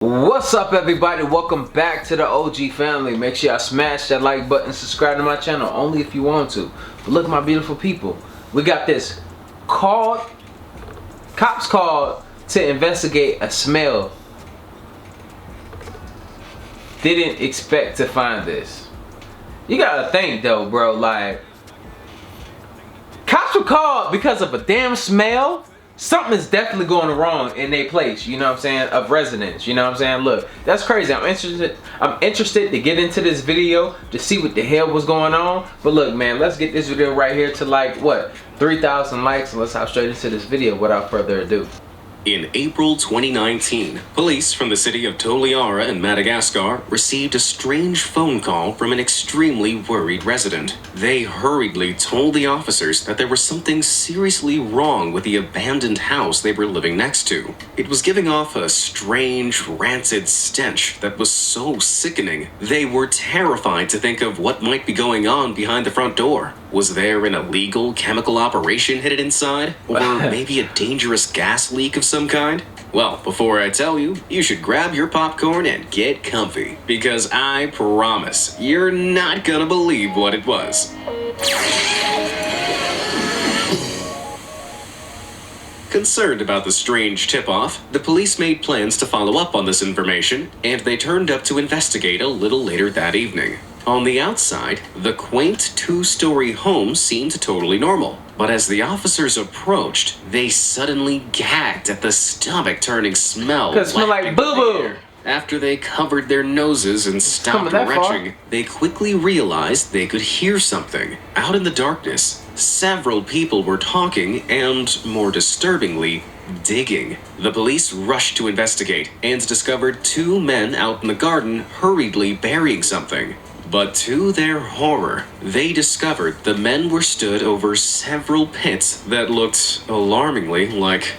What's up, everybody? Welcome back to the OG family. Make sure y'all smash that like button, subscribe to my channel only if you want to. But look, my beautiful people, we got this cops called to investigate a smell. Didn't expect to find this. You gotta think though, bro, like, cops were called because of a damn smell. Something is definitely going wrong in their place, you know what I'm saying, of residents, you know what I'm saying? Look, that's crazy. I'm interested to get into this video to see what the hell was going on. But look, man, let's get this video right here to, like, what, 3,000 likes, and let's hop straight into this video without further ado. In April 2019, police from the city of Toliara in Madagascar received a strange phone call from an extremely worried resident. They hurriedly told the officers that there was something seriously wrong with the abandoned house they were living next to. It was giving off a strange, rancid stench that was so sickening. They were terrified to think of what might be going on behind the front door. Was there an illegal chemical operation hidden inside? Or maybe a dangerous gas leak of some kind? Well, before I tell you, you should grab your popcorn and get comfy, because I promise you're not gonna believe what it was. Concerned about the strange tip-off, the police made plans to follow up on this information, and they turned up to investigate a little later that evening. On the outside, the quaint two-story home seemed totally normal. But as the officers approached, they suddenly gagged at the stomach-turning smell. Cause it smelled like boo-boo. After they covered their noses and stopped retching, they quickly realized they could hear something. Out in the darkness, several people were talking and, more disturbingly, digging. The police rushed to investigate and discovered two men out in the garden hurriedly burying something. But to their horror, they discovered the men were stood over several pits that looked alarmingly like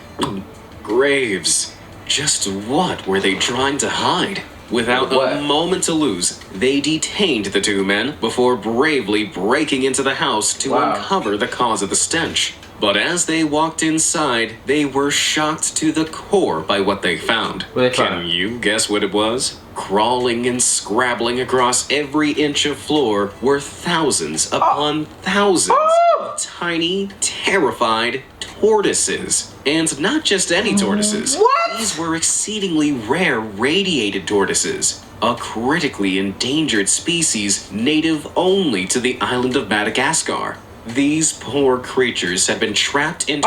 graves. Just what were they trying to hide? Without a moment to lose, they detained the two men before bravely breaking into the house to uncover the cause of the stench. But as they walked inside, they were shocked to the core by what they found. Can you guess what it was? Crawling and scrabbling across every inch of floor were thousands upon thousands of tiny, terrified tortoises. And not just any tortoises. These were exceedingly rare radiated tortoises, a critically endangered species native only to the island of Madagascar. These poor creatures had been trapped into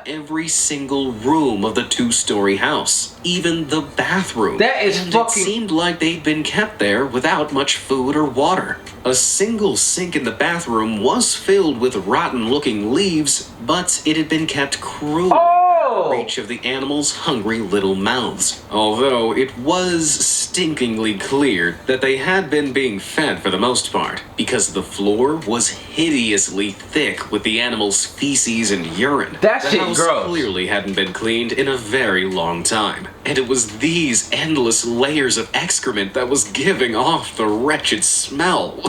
every single room of the two-story house, even the bathroom. That is and fucking... It seemed like they'd been kept there without much food or water. A single sink in the bathroom was filled with rotten-looking leaves, but it had been kept cruelly out of reach of the animals' hungry little mouths. Although it was stinkingly clear that they had been being fed for the most part, because the floor was hideously thick with the animals' feces and urine. That shit gross. The house clearly hadn't been cleaned in a very long time, and it was these endless layers of excrement that was giving off the wretched smell.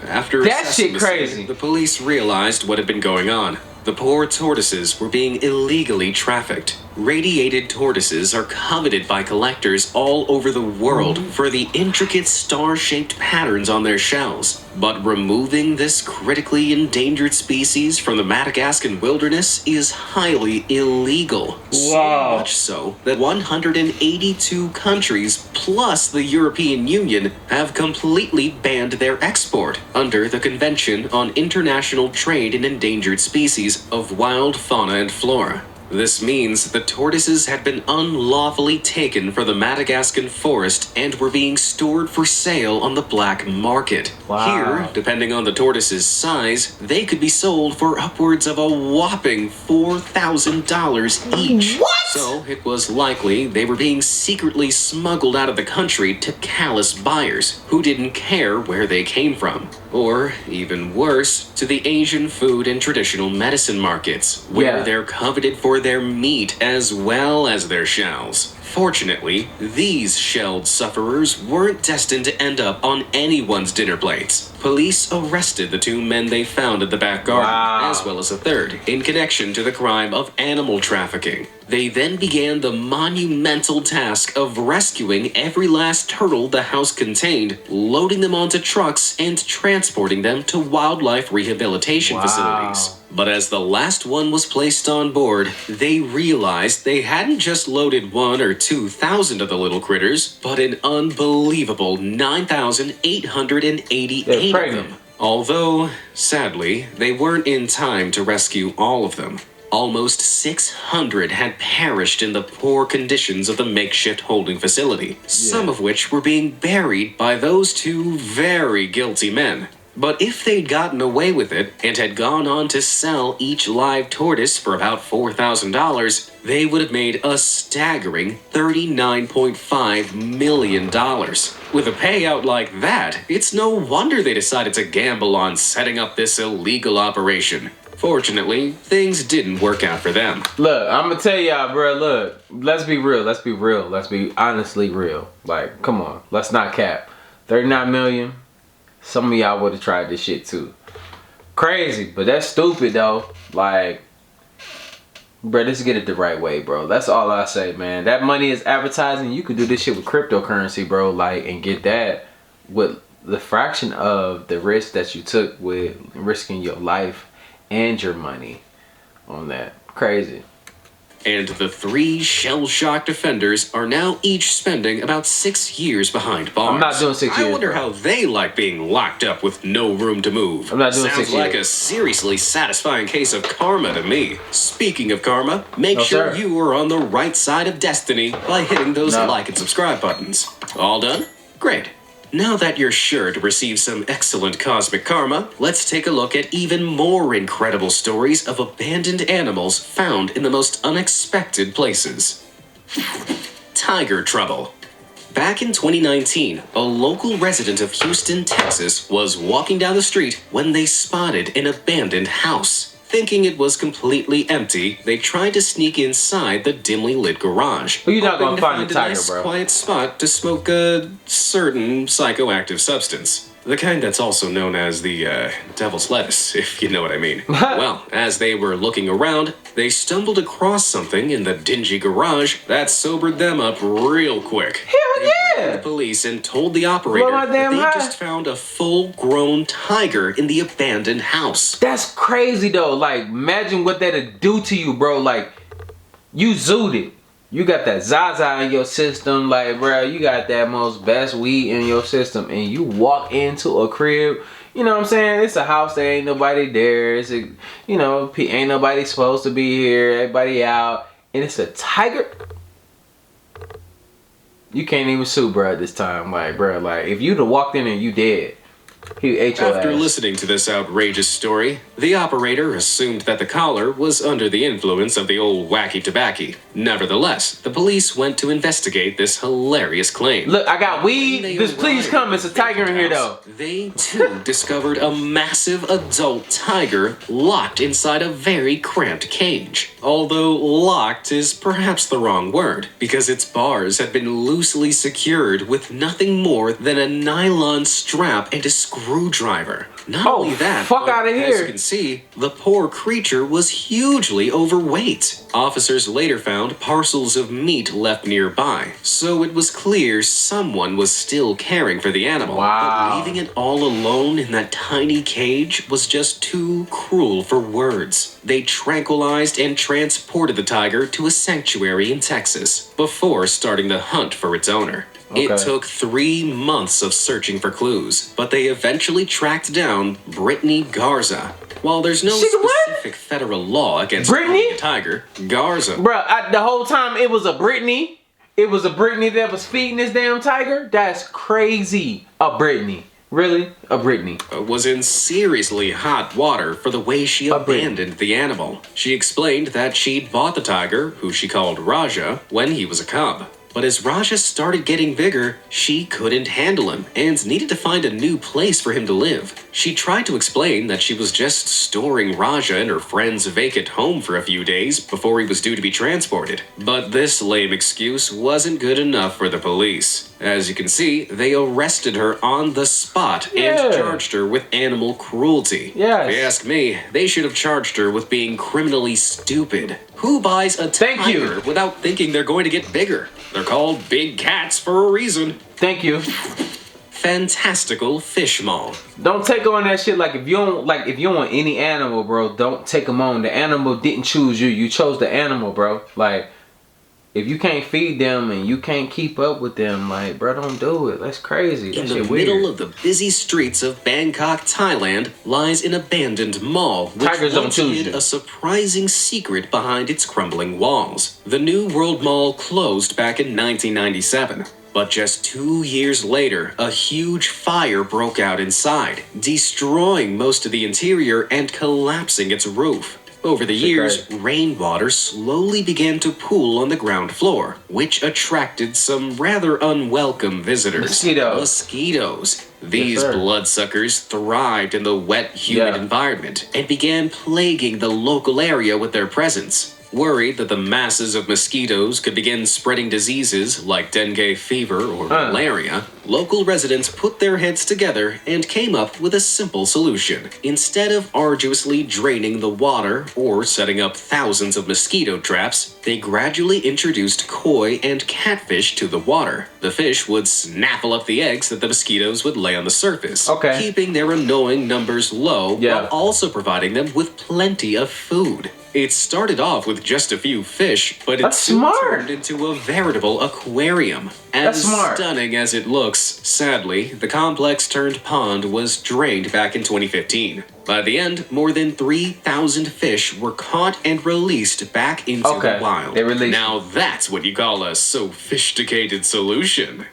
After that shit crazy, the police realized what had been going on. The poor tortoises were being illegally trafficked. Radiated tortoises are coveted by collectors all over the world for the intricate star-shaped patterns on their shells. But removing this critically endangered species from the Madagascan wilderness is highly illegal. So much so that 182 countries plus the European Union have completely banned their export under the Convention on International Trade in Endangered Species of Wild Fauna and Flora. This means the tortoises had been unlawfully taken from the Madagascan forest and were being stored for sale on the black market. Here, depending on the tortoise's size, they could be sold for upwards of a whopping $4,000 each. So it was likely they were being secretly smuggled out of the country to callous buyers who didn't care where they came from. Or, even worse, to the Asian food and traditional medicine markets, where they're coveted for for their meat as well as their shells. Fortunately, these shelled sufferers weren't destined to end up on anyone's dinner plates. Police arrested the 2 men they found in the back garden, as well as a third, in connection to the crime of animal trafficking. They then began the monumental task of rescuing every last turtle the house contained, loading them onto trucks, and transporting them to wildlife rehabilitation facilities. But as the last one was placed on board, they realized they hadn't just loaded 1,000 or 2,000 of the little critters, but an unbelievable 9,888 of them. Although, sadly, they weren't in time to rescue all of them. Almost 600 had perished in the poor conditions of the makeshift holding facility, some of which were being buried by those 2 very guilty men. But if they'd gotten away with it and had gone on to sell each live tortoise for about $4,000, they would have made a staggering $39.5 million. With a payout like that, it's no wonder they decided to gamble on setting up this illegal operation. Fortunately, things didn't work out for them. Look, I'm gonna tell y'all, bro, look, let's be real, let's be honestly real. Like, come on, let's not cap. 39 million. Some of y'all would have tried this shit too. Crazy, but that's stupid though. Like, bro, let's get it the right way, bro. That's all I say, man. That money is advertising. You could do this shit with cryptocurrency, bro. Like, and get that with the fraction of the risk that you took with risking your life and your money on that. Crazy. And the 3 shell-shocked offenders are now each spending about 6 years behind bars. I'm not doing 6 years. I wonder how they like being locked up with no room to move. I'm not doing 6 years. Sounds like a seriously satisfying case of karma to me. Speaking of karma, make sure you are on the right side of destiny by hitting those like and subscribe buttons. All done? Great. Now that you're sure to receive some excellent cosmic karma, let's take a look at even more incredible stories of abandoned animals found in the most unexpected places. Tiger trouble. Back in 2019, a local resident of Houston, Texas, was walking down the street when they spotted an abandoned house. Thinking it was completely empty, they tried to sneak inside the dimly lit garage. Well, you're not gonna find a tiger, nice, bro. Quiet spot to smoke a certain psychoactive substance. The kind that's also known as the devil's lettuce, if you know what I mean. Well, as they were looking around, they stumbled across something in the dingy garage that sobered them up real quick. Hell yeah! The police and told the operator that they just found a full-grown tiger in the abandoned house. That's crazy though. Like, imagine what that'd do to you, bro. Like, you zooed it. You got that Zaza in your system, like, bro, you got that most best weed in your system, and you walk into a crib, you know what I'm saying? It's a house, there ain't nobody there. It's a, you know, ain't nobody supposed to be here. Everybody out, and it's a tiger. You can't even sue, bro, at this time, like, bro, like, if you'd have walked in and you dead. He ate your After ass. listening to this outrageous story, the operator assumed that the caller was under the influence of the old wacky tobacco. Nevertheless, the police went to investigate this hilarious claim. Look, I got weed. Just please come. It's a tiger in here, though. They, too, discovered a massive adult tiger locked inside a very cramped cage. Although locked is perhaps the wrong word, because its bars had been loosely secured with nothing more than a nylon strap and a screwdriver. Not only that, fuck but outta as here. you can see, the poor creature was hugely overweight. Officers later found parcels of meat left nearby, so it was clear someone was still caring for the animal. Wow. But leaving it all alone in that tiny cage was just too cruel for words. They tranquilized and transported the tiger to a sanctuary in Texas before starting the hunt for its owner. It took 3 months of searching for clues, but they eventually tracked down Brittany Garza. While there's no specific federal law against owning a tiger, Garza... Bruh, the whole time it was a Brittany. It was a Brittany that was feeding this damn tiger? That's crazy. A Brittany. Really? A Brittany. Was in seriously hot water for the way she abandoned the animal. She explained that she'd bought the tiger, who she called Raja, when he was a cub. But as Raja started getting bigger, she couldn't handle him and needed to find a new place for him to live. She tried to explain that she was just storing Raja in her friend's vacant home for a few days before he was due to be transported. But this lame excuse wasn't good enough for the police. As you can see, they arrested her on the spot and charged her with animal cruelty. Yes. If you ask me, they should have charged her with being criminally stupid. Who buys a tiger without thinking they're going to get bigger? They're called big cats for a reason. Thank you. Fantastical fish mall. Don't take on that shit. Like if you don't want any animal, bro, don't take them on. The animal didn't choose you. You chose the animal, bro. Like if you can't feed them and you can't keep up with them, like, bro, don't do it. That's crazy. That shit weird. In the middle of the busy streets of Bangkok, Thailand, lies an abandoned mall, which once hid a surprising secret behind its crumbling walls. The New World Mall closed back in 1997. But just 2 years later, a huge fire broke out inside, destroying most of the interior and collapsing its roof. Over the years, rainwater slowly began to pool on the ground floor, which attracted some rather unwelcome visitors. Mosquitoes. These bloodsuckers thrived in the wet, humid environment and began plaguing the local area with their presence. Worried that the masses of mosquitoes could begin spreading diseases like dengue fever or malaria, local residents put their heads together and came up with a simple solution. Instead of arduously draining the water or setting up thousands of mosquito traps, they gradually introduced koi and catfish to the water. The fish would snaffle up the eggs that the mosquitoes would lay on the surface, keeping their annoying numbers low while also providing them with plenty of food. It started off with just a few fish, but it soon turned into a veritable aquarium. As stunning as it looks, sadly, the complex-turned pond was drained back in 2015. By the end, more than 3,000 fish were caught and released back into the wild. Now that's what you call a sophisticated solution.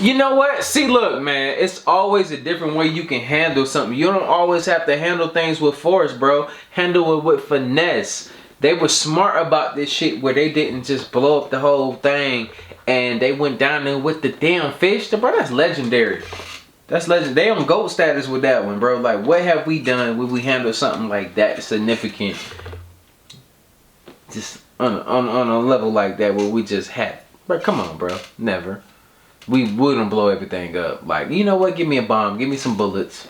You know what? See, look, man, it's always a different way you can handle something. You don't always have to handle things with force, bro. Handle it with finesse. They were smart about this shit where they didn't just blow up the whole thing and they went down there with the damn fish. Bro, that's legendary. That's legend. They on GOAT status with that one, bro. Like, what have we done when we handle something like that significant? Just on a level like that where we just had. Bro, come on, bro. Never. We wouldn't blow everything up. Like, you know what? Give me a bomb. Give me some bullets.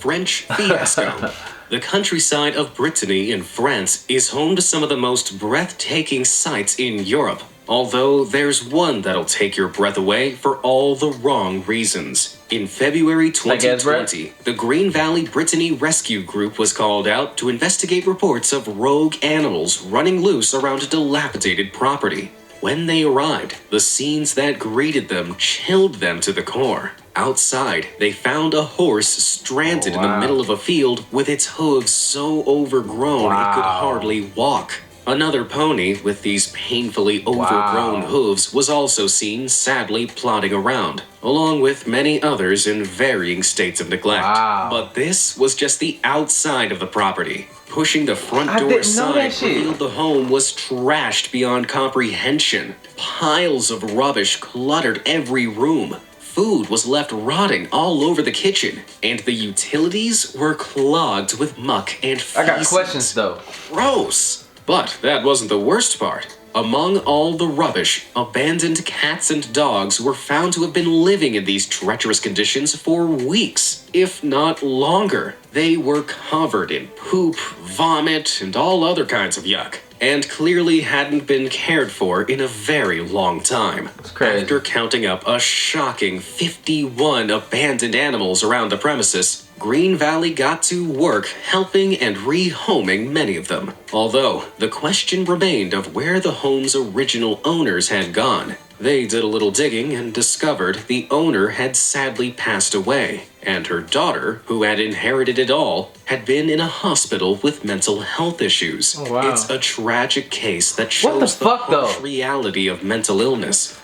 French fiasco. The countryside of Brittany in France is home to some of the most breathtaking sights in Europe. Although there's one that'll take your breath away for all the wrong reasons. In February 2020, the Green Valley Brittany Rescue Group was called out to investigate reports of rogue animals running loose around a dilapidated property. When they arrived, the scenes that greeted them chilled them to the core. Outside, they found a horse stranded in the middle of a field with its hooves so overgrown it could hardly walk. Another pony with these painfully overgrown hooves was also seen sadly plodding around, along with many others in varying states of neglect. But this was just the outside of the property. Pushing the front door aside revealed the home was trashed beyond comprehension. Piles of rubbish cluttered every room. Food was left rotting all over the kitchen, and the utilities were clogged with muck and feces. I got questions though. Gross! But that wasn't the worst part. Among all the rubbish, abandoned cats and dogs were found to have been living in these treacherous conditions for weeks, if not longer. They were covered in poop, vomit, and all other kinds of yuck, and clearly hadn't been cared for in a very long time. After counting up a shocking 51 abandoned animals around the premises, Green Valley got to work helping and rehoming many of them. Although, the question remained of where the home's original owners had gone. They did a little digging and discovered the owner had sadly passed away, and her daughter, who had inherited it all, had been in a hospital with mental health issues. It's a tragic case that shows the harsh reality of mental illness.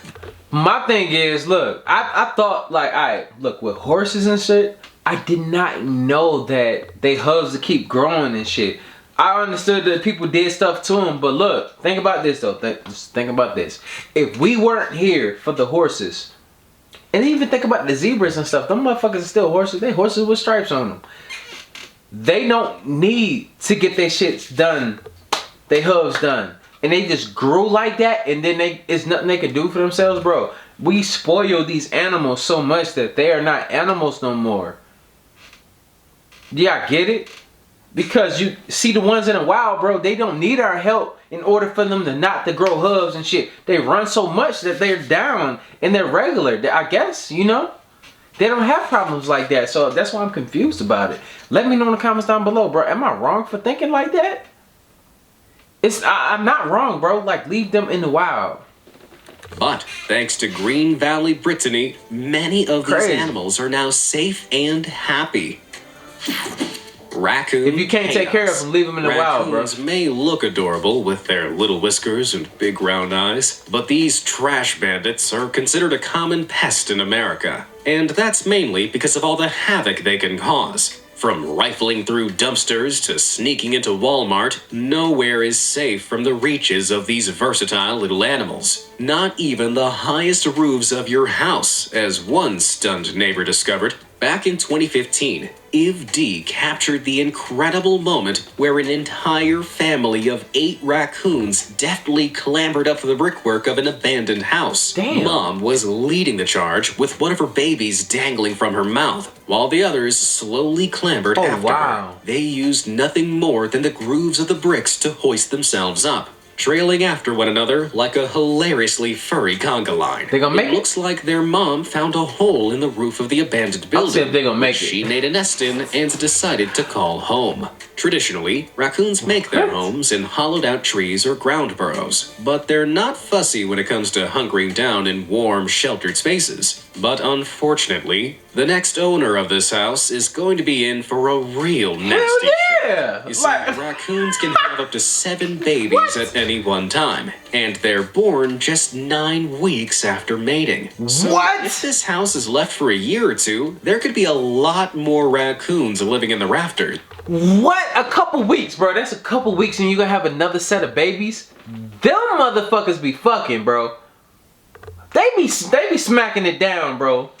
My thing is, look, I thought, like, alright, look, with horses and shit, I did not know that they hooves to keep growing and shit. I understood that people did stuff to them, but look, think about this though. Just think about this. If we weren't here for the horses, and even think about the zebras and stuff, them motherfuckers are still horses. They horses with stripes on them. They don't need to get their shits done, their hooves done, and they just grew like that, and then it's nothing they can do for themselves, bro. We spoil these animals so much that they are not animals no more. Yeah, I get it. Because you see the ones in the wild, bro, they don't need our help in order for them to grow hooves and shit. They run so much that they're down and they're regular, I guess, you know? They don't have problems like that. So that's why I'm confused about it. Let me know in the comments down below, bro. Am I wrong for thinking like that? I'm not wrong, bro. Like, leave them in the wild. But thanks to Green Valley, Brittany, many of these animals are now safe and happy. Raccoon If you can't take care of them, leave them in the wild, bro. Raccoons may look adorable with their little whiskers and big round eyes, but these trash bandits are considered a common pest in America. And that's mainly because of all the havoc they can cause. From rifling through dumpsters to sneaking into Walmart, nowhere is safe from the reaches of these versatile little animals. Not even the highest roofs of your house, as one stunned neighbor discovered. Back in 2015, Iv D captured the incredible moment where an entire family of 8 raccoons deftly clambered up the brickwork of an abandoned house. Damn. Mom was leading the charge with one of her babies dangling from her mouth, while the others slowly clambered after her. They used nothing more than the grooves of the bricks to hoist themselves up, trailing after one another like a hilariously furry conga line. They gonna make it? Looks like their mom found a hole in the roof of the abandoned building. I'll see if they gonna make it. She made a nest in and decided to call home. Traditionally, raccoons make their homes in hollowed-out trees or ground burrows, but they're not fussy when it comes to hunkering down in warm, sheltered spaces. But unfortunately, the next owner of this house is going to be in for a real nasty yeah! You see, raccoons can have up to 7 babies at any one time, and they're born just 9 weeks after mating. So if this house is left for a year or two, there could be a lot more raccoons living in the rafters. What? A couple weeks, bro. That's a couple weeks and you gonna have another set of babies? Them motherfuckers be fucking, bro. They be smacking it down, bro.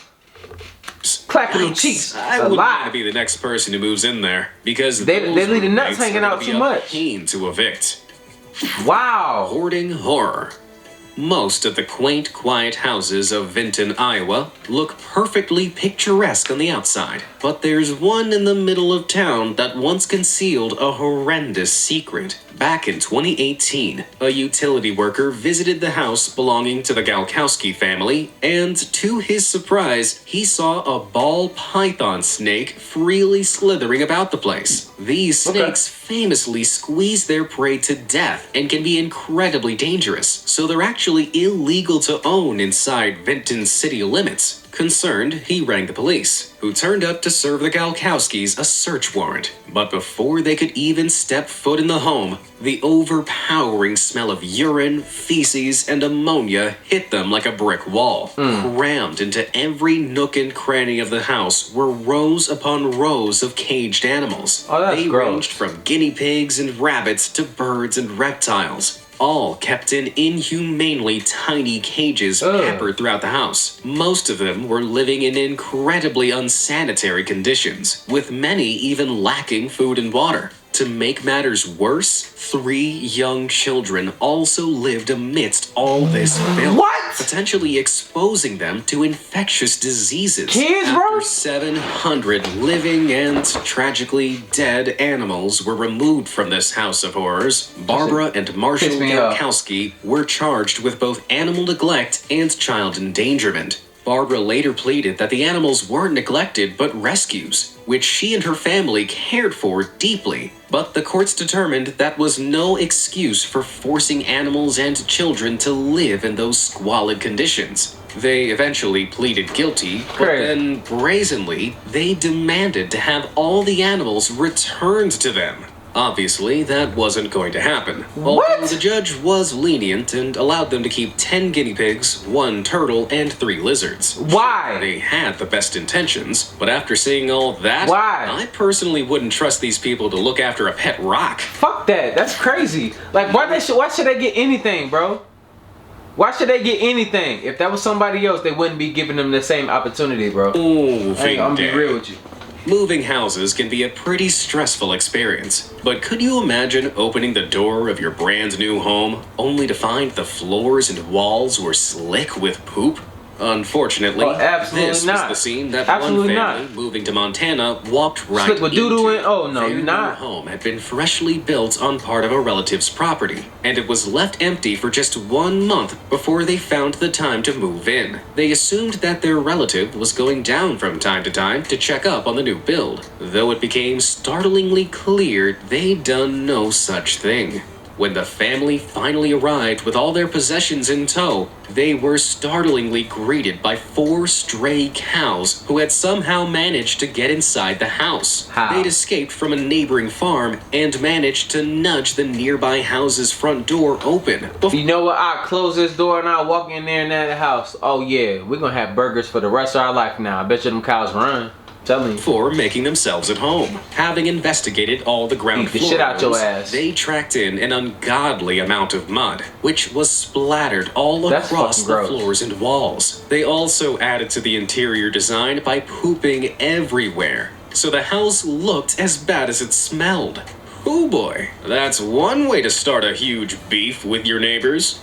Clacking them cheeks. I wouldn't want to be the next person who moves in there, because they leave the nuts hanging out too much. Pain to evict. Wow. Hoarding horror. Most of the quaint, quiet houses of Vinton, Iowa look perfectly picturesque on the outside, but there's one in the middle of town that once concealed a horrendous secret. Back in 2018, a utility worker visited the house belonging to the Galkowski family, and to his surprise, he saw a ball python snake freely slithering about the place. These snakes famously squeeze their prey to death and can be incredibly dangerous, so they're actually illegal to own inside Vinton's city limits. Concerned, he rang the police, who turned up to serve the Galkowskis a search warrant. But before they could even step foot in the home, the overpowering smell of urine, feces, and ammonia hit them like a brick wall. Crammed into every nook and cranny of the house were rows upon rows of caged animals. They ranged from guinea pigs and rabbits to birds and reptiles, all kept in inhumanely tiny cages peppered throughout the house. Most of them were living in incredibly unsanitary conditions, with many even lacking food and water. To make matters worse, 3 young children also lived amidst all this filth, potentially exposing them to infectious diseases. After 700 living and tragically dead animals were removed from this house of horrors, Barbara and Marshall Galkowski were charged with both animal neglect and child endangerment. Barbara later pleaded that the animals weren't neglected but rescues, which she and her family cared for deeply. But the courts determined that was no excuse for forcing animals and children to live in those squalid conditions. They eventually pleaded guilty, but then brazenly, they demanded to have all the animals returned to them. Obviously, that wasn't going to happen. What? Although the judge was lenient and allowed them to keep 10 guinea pigs, 1 turtle, and 3 lizards. Why? They had the best intentions, but after seeing all that, Why? I personally wouldn't trust these people to look after a pet rock. Fuck that. That's crazy. Like, why should they get anything, bro? Why should they get anything? If that was somebody else, they wouldn't be giving them the same opportunity, bro. I'm gonna be real with you. Moving houses can be a pretty stressful experience, but could you imagine opening the door of your brand new home only to find the floors and walls were slick with poop? Unfortunately, this was the scene that one family moving to Montana walked right into. Their new home had been freshly built on part of a relative's property, and it was left empty for just 1 month before they found the time to move in. They assumed that their relative was going down from time to check up on the new build, though it became startlingly clear they'd done no such thing. When the family finally arrived with all their possessions in tow, they were startlingly greeted by 4 stray cows who had somehow managed to get inside the house. How? They'd escaped from a neighboring farm and managed to nudge the nearby house's front door open. You know what? I'll close this door and I'll walk in there and out of the house. Oh yeah, we're gonna have burgers for the rest of our life now. I bet you them cows run. For making themselves at home. Having investigated all the ground floor shit out your ass. They tracked in an ungodly amount of mud, which was splattered all across the floors and walls. They also added to the interior design by pooping everywhere, so the house looked as bad as it smelled. Oh boy, that's one way to start a huge beef with your neighbors.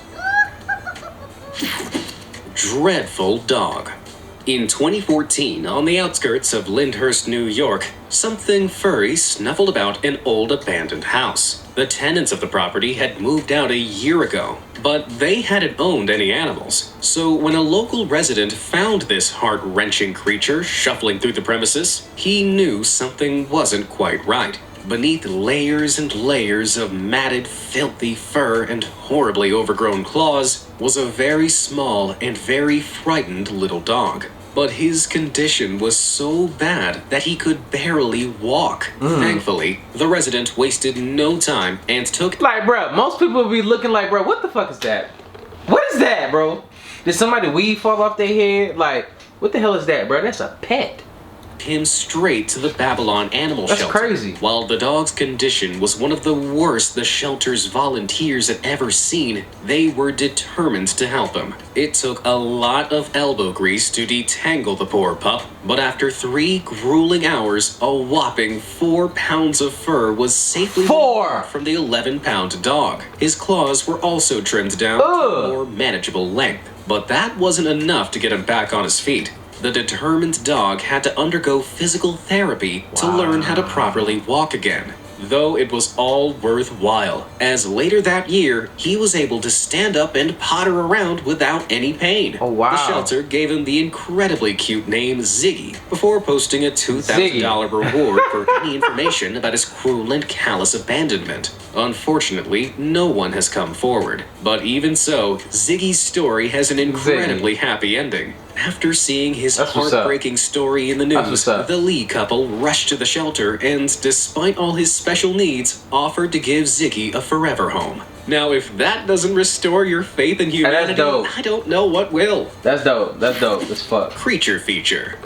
Dreadful dog. In 2014, on the outskirts of Lyndhurst, New York, something furry snuffled about an old abandoned house. The tenants of the property had moved out a year ago, but they hadn't owned any animals. So when a local resident found this heart-wrenching creature shuffling through the premises, he knew something wasn't quite right. Beneath layers and layers of matted, filthy fur and horribly overgrown claws was a very small and very frightened little dog. But his condition was so bad that he could barely walk. Thankfully, the resident wasted no time and took— Like, bro, most people would be looking like, bro, what the fuck is that? What is that, bro? Did somebody weed fall off their head? Like, what the hell is that, bro? That's a pet. Him straight to the Babylon Animal Shelter. That's crazy. While the dog's condition was one of the worst the shelter's volunteers had ever seen, they were determined to help him. It took a lot of elbow grease to detangle the poor pup, but after 3 grueling hours, a whopping 4 pounds of fur was safely removed from the 11-pound dog. His claws were also trimmed down to a more manageable length, but that wasn't enough to get him back on his feet. The determined dog had to undergo physical therapy to learn how to properly walk again. Though it was all worthwhile, as later that year, he was able to stand up and potter around without any pain. Oh, wow. The shelter gave him the incredibly cute name Ziggy, before posting a $2,000 reward for any information about his cruel and callous abandonment. Unfortunately, no one has come forward. But even so, Ziggy's story has an incredibly happy ending. After seeing his heartbreaking story in the news, the Lee couple rushed to the shelter and, despite all his special needs, offered to give Ziggy a forever home. Now, if that doesn't restore your faith in humanity, I don't know what will. That's dope. That's dope as fuck. Creature feature.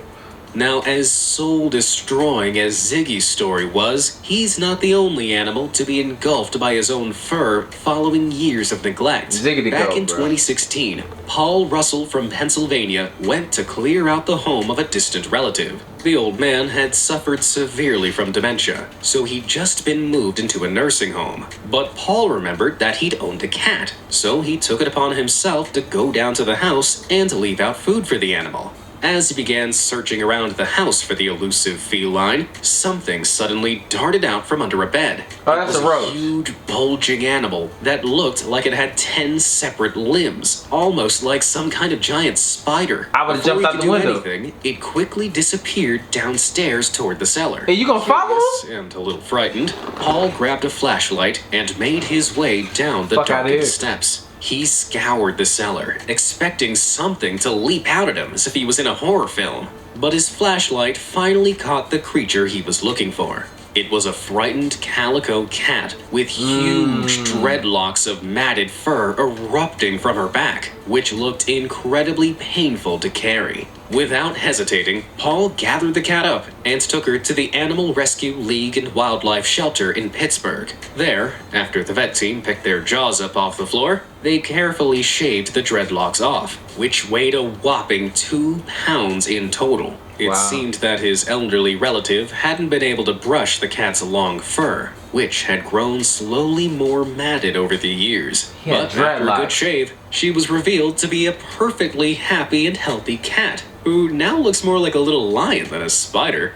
Now, as soul-destroying as Ziggy's story was, he's not the only animal to be engulfed by his own fur following years of neglect. Back in 2016, Paul Russell from Pennsylvania went to clear out the home of a distant relative. The old man had suffered severely from dementia, so he'd just been moved into a nursing home. But Paul remembered that he'd owned a cat, so he took it upon himself to go down to the house and leave out food for the animal. As he began searching around the house for the elusive feline, something suddenly darted out from under a bed. Oh, that's a roach. It was a huge, bulging animal that looked like it had 10 separate limbs, almost like some kind of giant spider. I would have jumped out the window. It quickly disappeared downstairs toward the cellar. Hey, you gonna follow him? And a little frightened, Paul grabbed a flashlight and made his way down the darkened steps. He scoured the cellar, expecting something to leap out at him as if he was in a horror film. But his flashlight finally caught the creature he was looking for. It was a frightened calico cat with huge dreadlocks of matted fur erupting from her back, which looked incredibly painful to carry. Without hesitating, Paul gathered the cat up and took her to the Animal Rescue League and Wildlife Shelter in Pittsburgh. There, after the vet team picked their jaws up off the floor, they carefully shaved the dreadlocks off, which weighed a whopping 2 pounds in total. It seemed that his elderly relative hadn't been able to brush the cat's long fur, which had grown slowly more matted over the years. But after a good shave, she was revealed to be a perfectly happy and healthy cat, who now looks more like a little lion than a spider.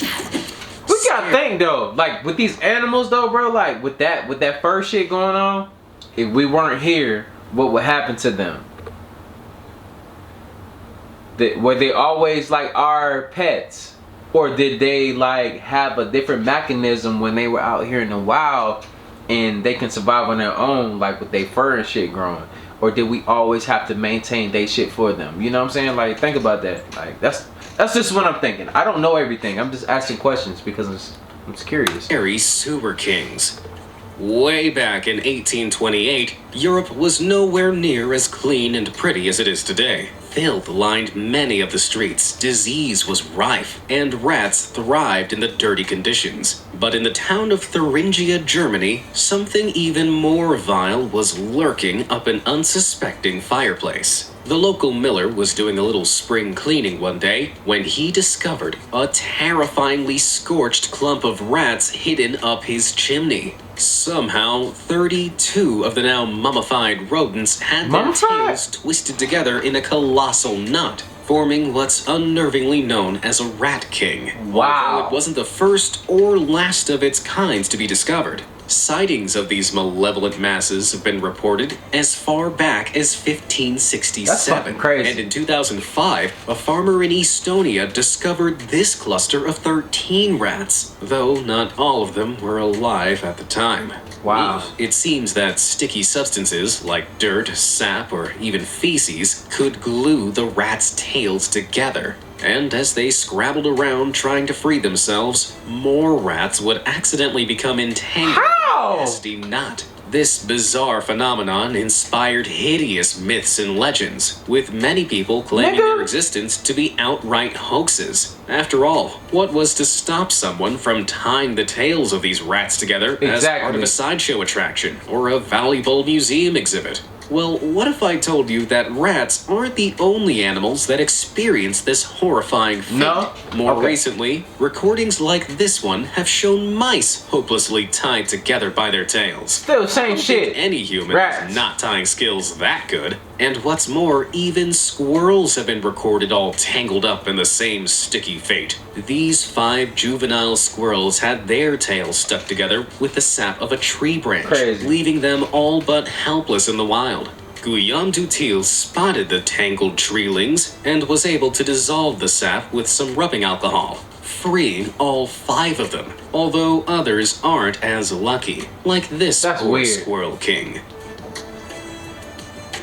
We gotta think though, like with these animals though, bro, like with that fur shit going on, if we weren't here, what would happen to them? Were they always like our pets? Or did they like have a different mechanism when they were out here in the wild and they can survive on their own, like with their fur and shit growing? Or did we always have to maintain their shit for them? You know what I'm saying? Like, think about that. Like, that's just what I'm thinking. I don't know everything. I'm just asking questions because I'm curious. Scary sewer kings. Way back in 1828, Europe was nowhere near as clean and pretty as it is today. Filth lined many of the streets, disease was rife, and rats thrived in the dirty conditions. But in the town of Thuringia, Germany, something even more vile was lurking up an unsuspecting fireplace. The local miller was doing a little spring cleaning one day when he discovered a terrifyingly scorched clump of rats hidden up his chimney. Somehow, 32 of the now mummified rodents had their tails twisted together in a colossal knot, forming what's unnervingly known as a rat king. Wow. Although it wasn't the first or last of its kind to be discovered. Sightings of these malevolent masses have been reported as far back as 1567. That's fucking crazy. And in 2005, a farmer in Estonia discovered this cluster of 13 rats, though not all of them were alive at the time. Wow. It seems that sticky substances like dirt, sap, or even feces could glue the rats' tails together. And as they scrabbled around trying to free themselves, more rats would accidentally become entangled in a nasty knot. This bizarre phenomenon inspired hideous myths and legends, with many people claiming their existence to be outright hoaxes. After all, what was to stop someone from tying the tails of these rats together as part of a sideshow attraction or a valuable museum exhibit? Well, what if I told you that rats aren't the only animals that experience this horrifying fate? No? More recently, recordings like this one have shown mice hopelessly tied together by their tails. Still same shit. Any human has not tying skills that good. And what's more, even squirrels have been recorded all tangled up in the same sticky fate. These 5 juvenile squirrels had their tails stuck together with the sap of a tree branch, leaving them all but helpless in the wild. Guillaume Dutil spotted the tangled treelings and was able to dissolve the sap with some rubbing alcohol, freeing all 5 of them, although others aren't as lucky, like this poor squirrel king.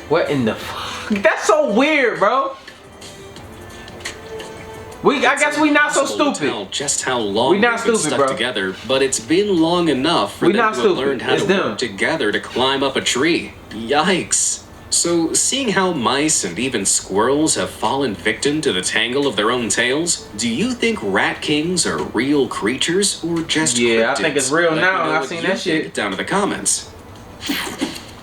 What in the fuck? That's so weird, bro. I guess we not so stupid. Tell just how long we not stupid, stuck together, but it's been long enough for them to have learned how to work together to climb up a tree. Yikes. So, seeing how mice and even squirrels have fallen victim to the tangle of their own tails, do you think rat kings are real creatures or just cryptids? I think it's real now. I've seen that shit. Down in the comments.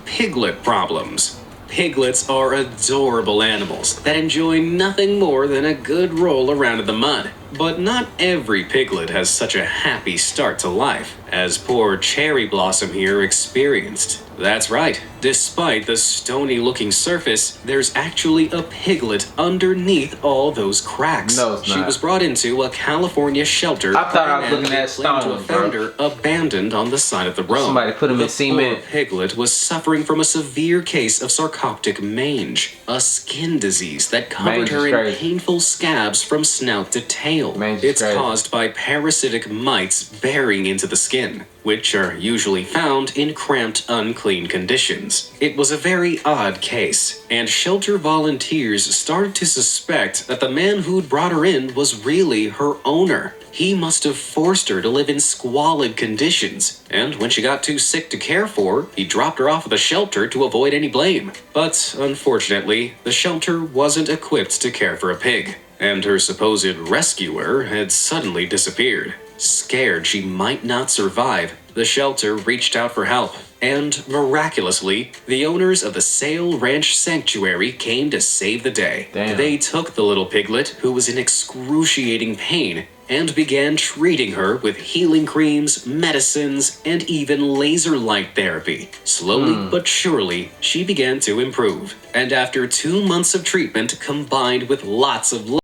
Piglet problems. Piglets are adorable animals that enjoy nothing more than a good roll around in the mud. But not every piglet has such a happy start to life, as poor Cherry Blossom here experienced. That's right, despite the stony-looking surface, there's actually a piglet underneath all those cracks. No, it's not. She was brought into a California shelter. I thought I was looking at stone, to a founder abandoned on the side of the road. Somebody put him in cement. The piglet was suffering from a severe case of sarcoptic mange, a skin disease that covered her in painful scabs from snout to tail. It's caused by parasitic mites burying into the skin, which are usually found in cramped, unclean conditions. It was a very odd case, and shelter volunteers started to suspect that the man who'd brought her in was really her owner. He must have forced her to live in squalid conditions, and when she got too sick to care for, he dropped her off at the shelter to avoid any blame. But unfortunately, the shelter wasn't equipped to care for a pig, and her supposed rescuer had suddenly disappeared. Scared she might not survive, the shelter reached out for help, and miraculously, the owners of the Sail Ranch Sanctuary came to save the day. Damn. They took the little piglet, who was in excruciating pain, and began treating her with healing creams, medicines, and even laser light therapy. Slowly but surely, she began to improve, and after 2 months of treatment combined with lots of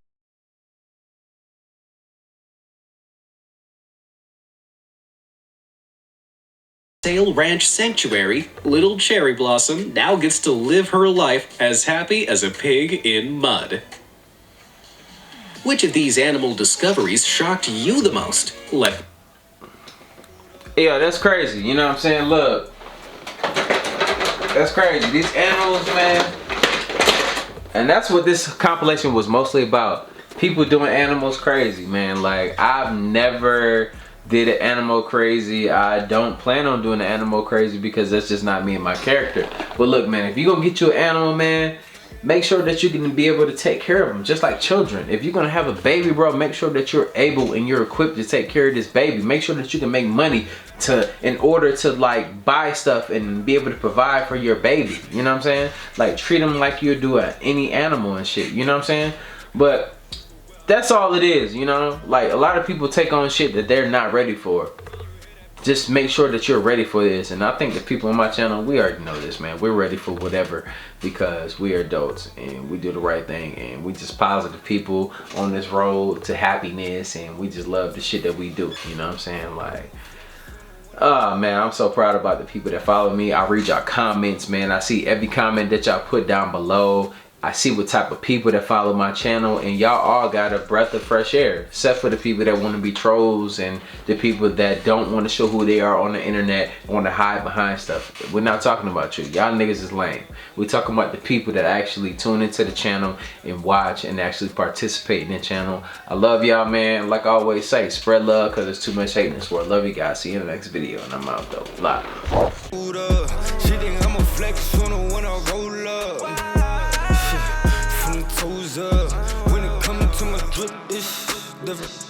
Sail Ranch Sanctuary, little Cherry Blossom now gets to live her life as happy as a pig in mud. Which of these animal discoveries shocked you the most? Yeah, that's crazy. You know what I'm saying? Look, that's crazy. These animals, man. And that's what this compilation was mostly about. People doing animals crazy, man. Like, I've never did an animal crazy. I don't plan on doing an animal crazy because that's just not me and my character. But look, man, if you're gonna get you an animal, man, make sure that you can be able to take care of them, just like children. If you're gonna have a baby, bro, make sure that you're able and you're equipped to take care of this baby. Make sure that you can make money in order to like buy stuff and be able to provide for your baby. You know what I'm saying? Like, treat them like you do any animal and shit. You know what I'm saying? But that's all it is, you know? Like, a lot of people take on shit that they're not ready for. Just make sure that you're ready for this. And I think the people on my channel, we already know this, man. We're ready for whatever because we are adults and we do the right thing. And we just positive people on this road to happiness. And we just love the shit that we do. You know what I'm saying? Like, oh, man, I'm so proud about the people that follow me. I read y'all comments, man. I see every comment that y'all put down below. I see what type of people that follow my channel, and y'all all got a breath of fresh air, except for the people that want to be trolls and the people that don't want to show who they are on the internet, want to hide behind stuff. We're not talking about you. Y'all niggas is lame. We're talking about the people that actually tune into the channel and watch and actually participate in the channel. I love y'all, man. Like I always say, spread love because there's too much hate in this world. Love you guys. See you in the next video, and I'm out though. Live. Toes up. When it comes to my drip, it's different.